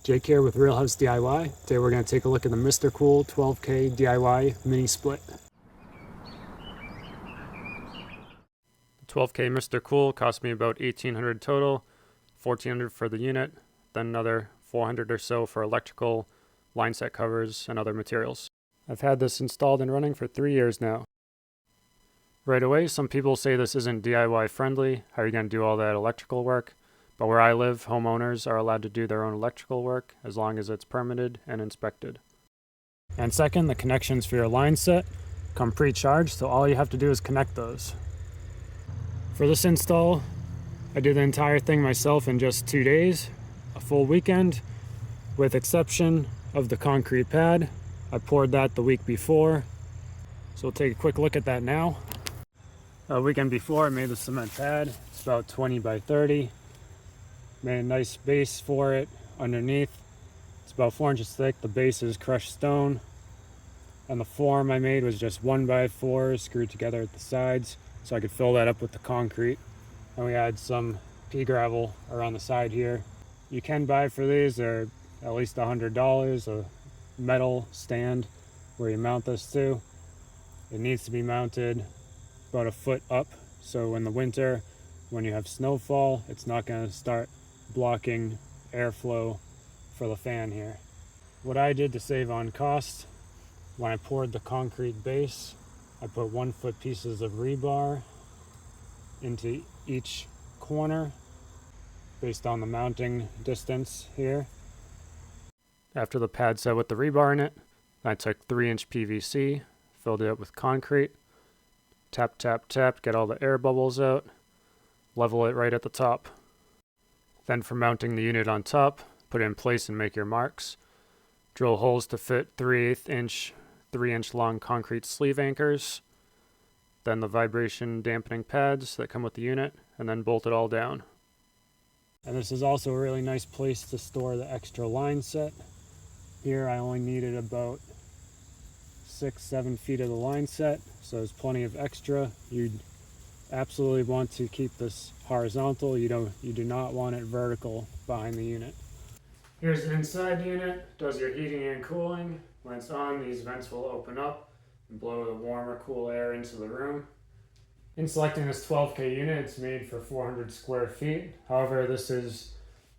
Jake here with RealHouseDIY. Today we're going to take a look at the Mr. Cool 12K DIY mini split. The 12K Mr. Cool cost me about $1,800 total, $1,400 for the unit, then another $400 or so for electrical, line set covers, and other materials. I've had this installed and running for 3 years now. Right away, some people say this isn't DIY friendly. How are you going to do all that electrical work? But where I live, homeowners are allowed to do their own electrical work as long as it's permitted and inspected. And second, the connections for your line set come pre-charged, so all you have to do is connect those. For this install, I did the entire thing myself in just 2 days, a full weekend, with exception of the concrete pad. I poured that the week before, so we'll take a quick look at that now. A weekend before, I made the cement pad. It's about 20 by 30. Made a nice base for it underneath. It's about 4 inches thick. The base is crushed stone. And the form I made was just 1x4 screwed together at the sides so I could fill that up with the concrete. And we had some pea gravel around the side here. You can buy for these, they're at least $100, a metal stand where you mount this to. It needs to be mounted about a foot up, so in the winter when you have snowfall, it's not going to start blocking airflow for the fan here. What I did to save on cost, when I poured the concrete base, I put 1 foot pieces of rebar into each corner based on the mounting distance here. After the pad set with the rebar in it, I took 3-inch PVC, filled it up with concrete, tap, tap, tap, get all the air bubbles out, level it right at the top. Then for mounting the unit on top, put it in place and make your marks. Drill holes to fit 3/8 inch, 3-inch long concrete sleeve anchors. Then the vibration dampening pads that come with the unit, and then bolt it all down. And this is also a really nice place to store the extra line set. Here I only needed about 6-7 feet of the line set, so there's plenty of extra. You'd absolutely want to keep this horizontal. You do not want it vertical behind the unit. Here's the inside unit. Does your heating and cooling. When it's on, these vents will open up and blow the warmer, cool air into the room. In selecting this 12K unit, it's made for 400 square feet. However, this is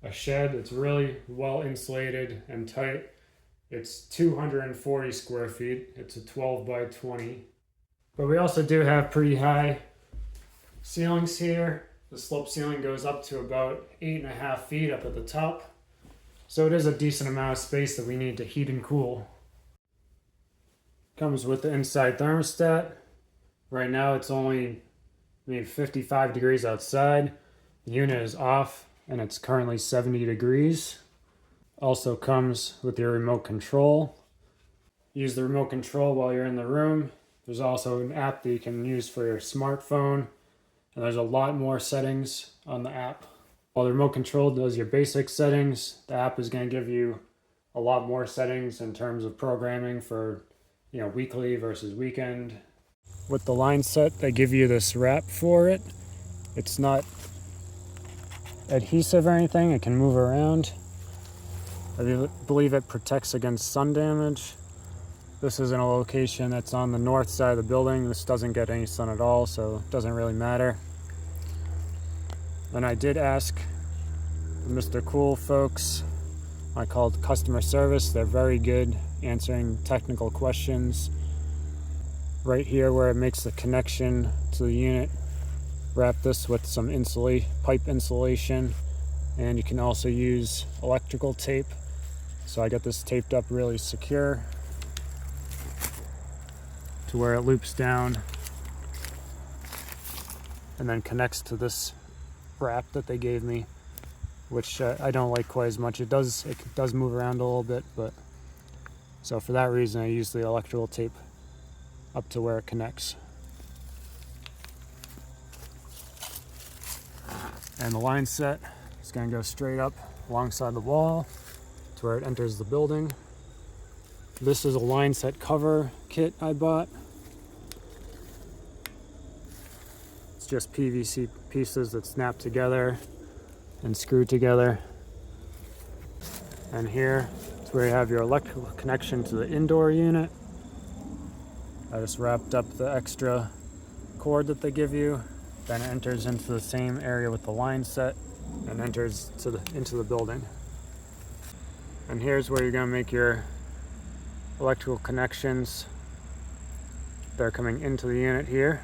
a shed. It's really well insulated and tight. It's 240 square feet. It's a 12 by 20. But we also do have pretty high ceilings here. The slope ceiling goes up to about 8.5 feet up at the top. So it is a decent amount of space that we need to heat and cool. Comes with the inside thermostat. Right now it's only maybe 55 degrees outside. The unit is off and it's currently 70 degrees. Also comes with your remote control. Use the remote control while you're in the room. There's also an app that you can use for your smartphone. And there's a lot more settings on the app. While the remote control does your basic settings, the app is going to give you a lot more settings in terms of programming for, weekly versus weekend. With the line set, they give you this wrap for it. It's not adhesive or anything. It can move around. I believe it protects against sun damage. This is in a location that's on the north side of the building. This doesn't get any sun at all, so it doesn't really matter. And I did ask the Mr. Cool folks. I called customer service. They're very good answering technical questions. Right here where it makes the connection to the unit, wrap this with some pipe insulation, and you can also use electrical tape. So I got this taped up really secure to where it loops down and then connects to this wrap that they gave me, which I don't like quite as much. It does move around a little bit, but so for that reason I use the electrical tape up to where it connects. And the line set is going to go straight up alongside the wall to where it enters the building. This is a line set cover kit I bought. It's just PVC pieces that snap together and screw together. And here is where you have your electrical connection to the indoor unit. I just wrapped up the extra cord that they give you. Then it enters into the same area with the line set and enters into the building. And here's where you're going to make your electrical connections. They're coming into the unit here.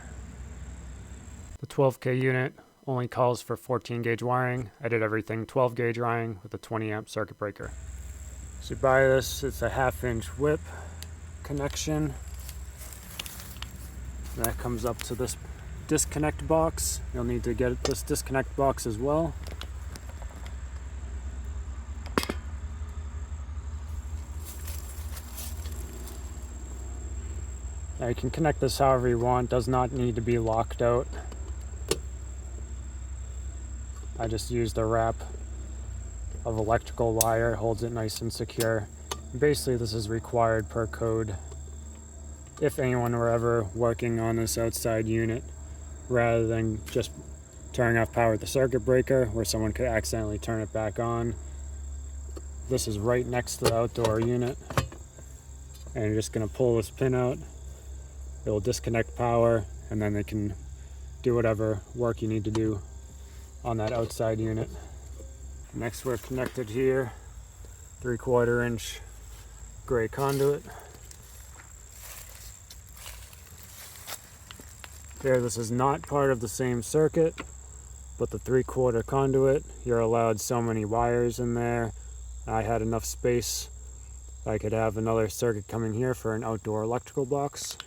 The 12K unit only calls for 14 gauge wiring. I did everything 12 gauge wiring with a 20 amp circuit breaker. So you buy this, it's a 1/2 inch whip connection. And that comes up to this disconnect box. You'll need to get this disconnect box as well. Now you can connect this however you want, does not need to be locked out. I just used a wrap of electrical wire, holds it nice and secure. Basically this is required per code if anyone were ever working on this outside unit, rather than just turning off power with the circuit breaker where someone could accidentally turn it back on. This is right next to the outdoor unit, and you're just going to pull this pin out. It will disconnect power, and then they can do whatever work you need to do on that outside unit. Next, we're connected here, 3/4 inch gray conduit. Here, this is not part of the same circuit, but the 3/4 conduit, you're allowed so many wires in there. I had enough space. I could have another circuit coming here for an outdoor electrical box.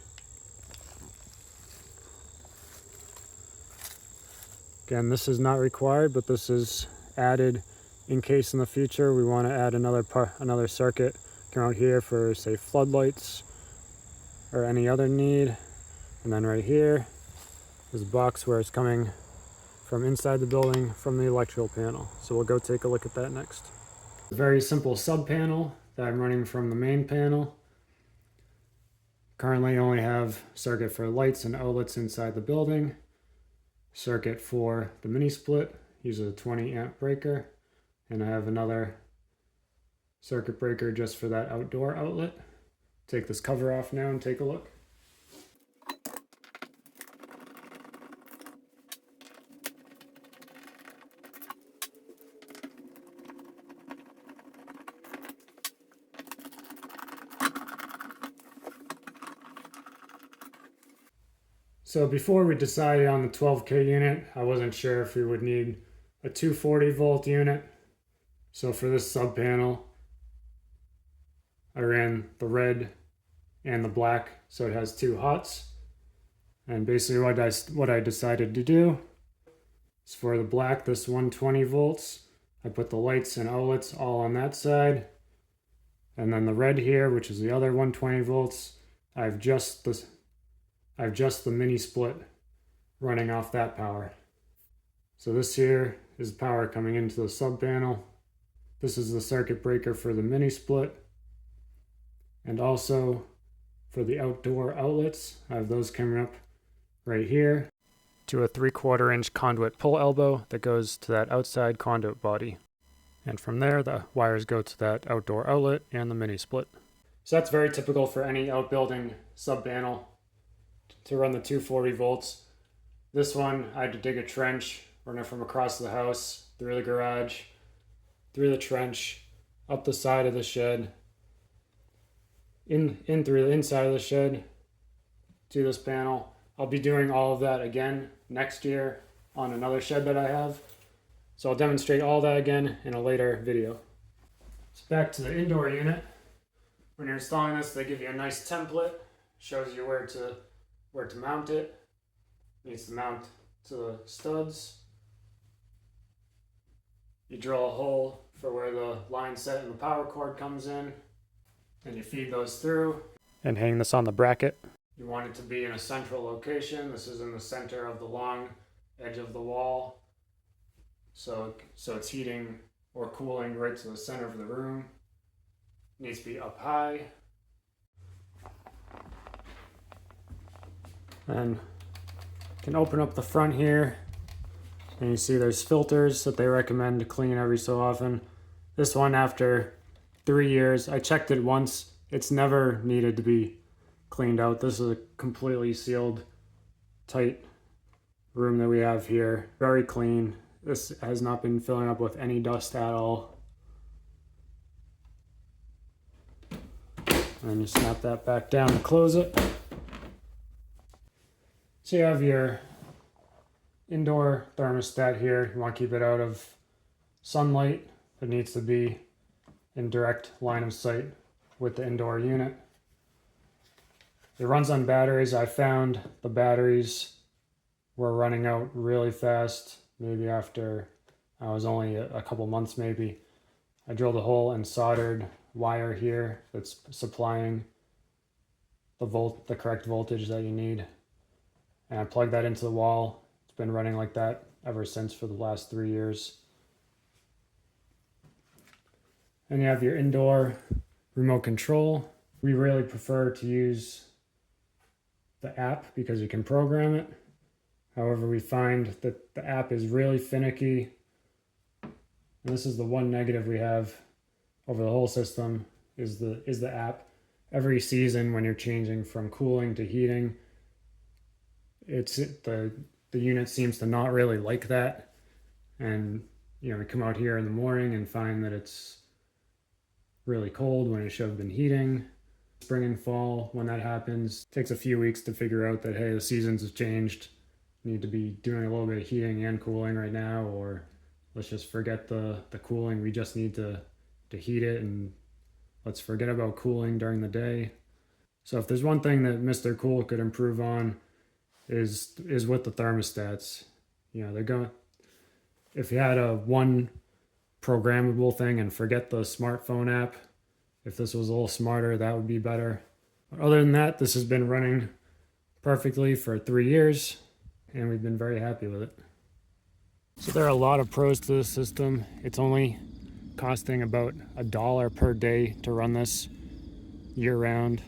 Again, this is not required, but this is added in case in the future we want to add another circuit come out here for, say, floodlights or any other need. And then right here is a box where it's coming from inside the building from the electrical panel. So we'll go take a look at that next. A very simple sub panel that I'm running from the main panel. Currently I only have circuit for lights and outlets inside the building. Circuit for the mini split uses a 20 amp breaker, and I have another circuit breaker just for that outdoor outlet. Take this cover off now and take a look. So before we decided on the 12K unit, I wasn't sure if we would need a 240 volt unit. So for this sub panel, I ran the red and the black, so it has 2 hots. And basically what I decided to do is for the black, this 120 volts, I put the lights and outlets all on that side. And then the red here, which is the other 120 volts, I've just the mini split running off that power. So this here is power coming into the sub panel. This is the circuit breaker for the mini split. And also for the outdoor outlets, I have those coming up right here to a 3/4 inch conduit pull elbow that goes to that outside conduit body. And from there, the wires go to that outdoor outlet and the mini split. So that's very typical for any outbuilding sub panel to run the 240 volts. This one, I had to dig a trench, run it from across the house, through the garage, through the trench, up the side of the shed, in through the inside of the shed to this panel. I'll be doing all of that again next year on another shed that I have. So I'll demonstrate all that again in a later video. So back to the indoor unit. When you're installing this, they give you a nice template, shows you where to mount it. Needs to mount to the studs. You drill a hole for where the line set and the power cord comes in, and you feed those through and hang this on the bracket. You want it to be in a central location. This is in the center of the long edge of the wall, so it's heating or cooling right to the center of the room. It needs to be up high. And you can open up the front here, and you see there's filters that they recommend to clean every so often. This one, after 3 years. I checked it once. It's never needed to be cleaned out. This is a completely sealed, tight room that we have here. Very clean. This has not been filling up with any dust at all. And you snap that back down to close it. So you have your indoor thermostat here. You want to keep it out of sunlight. It needs to be in direct line of sight with the indoor unit. It runs on batteries. I found the batteries were running out really fast, maybe after I was only a couple months maybe. I drilled a hole and soldered wire here that's supplying the correct voltage that you need. And I plugged that into the wall. It's been running like that ever since for the last 3 years. And you have your indoor remote control. We really prefer to use the app because you can program it. However, we find that the app is really finicky. And this is the one negative we have over the whole system is the app. Every season when you're changing from cooling to heating, the unit seems to not really like that. And we come out here in the morning and find that it's really cold when it should have been heating. Spring and fall, when that happens, it takes a few weeks to figure out that, hey, the seasons have changed. You need to be doing a little bit of heating and cooling right now, or let's just forget the cooling. We just need to heat it, and let's forget about cooling during the day. So if there's one thing that Mr. Cool could improve on is with the thermostats. If you had a one programmable thing and forget the smartphone app, if this was a little smarter, that would be better. But other than that, this has been running perfectly for 3 years, and we've been very happy with it. So there are a lot of pros to this system. It's only costing about $1 per day to run this year-round,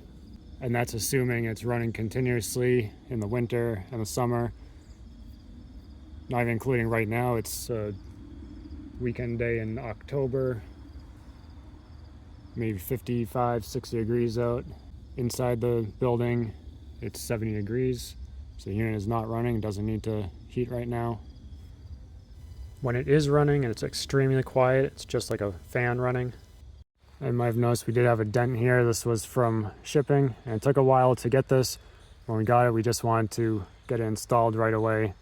and that's assuming it's running continuously in the winter and the summer. Not even including right now. It's a weekend day in October, maybe 55, 60 degrees out. Inside the building, it's 70 degrees, so the unit is not running. It doesn't need to heat right now. When it is running and it's extremely quiet, it's just like a fan running. You might have noticed we did have a dent here. This was from shipping, and it took a while to get this. When we got it, we just wanted to get it installed right away.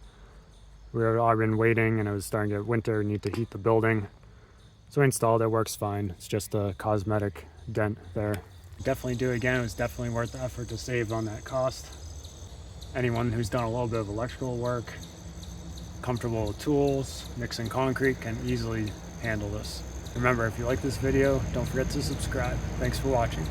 We had already been waiting, and it was starting to get winter, need to heat the building. So we installed it, works fine. It's just a cosmetic dent there. Definitely do it again. It was definitely worth the effort to save on that cost. Anyone who's done a little bit of electrical work, comfortable with tools, mixing concrete, can easily handle this. Remember, if you like this video, don't forget to subscribe. Thanks for watching.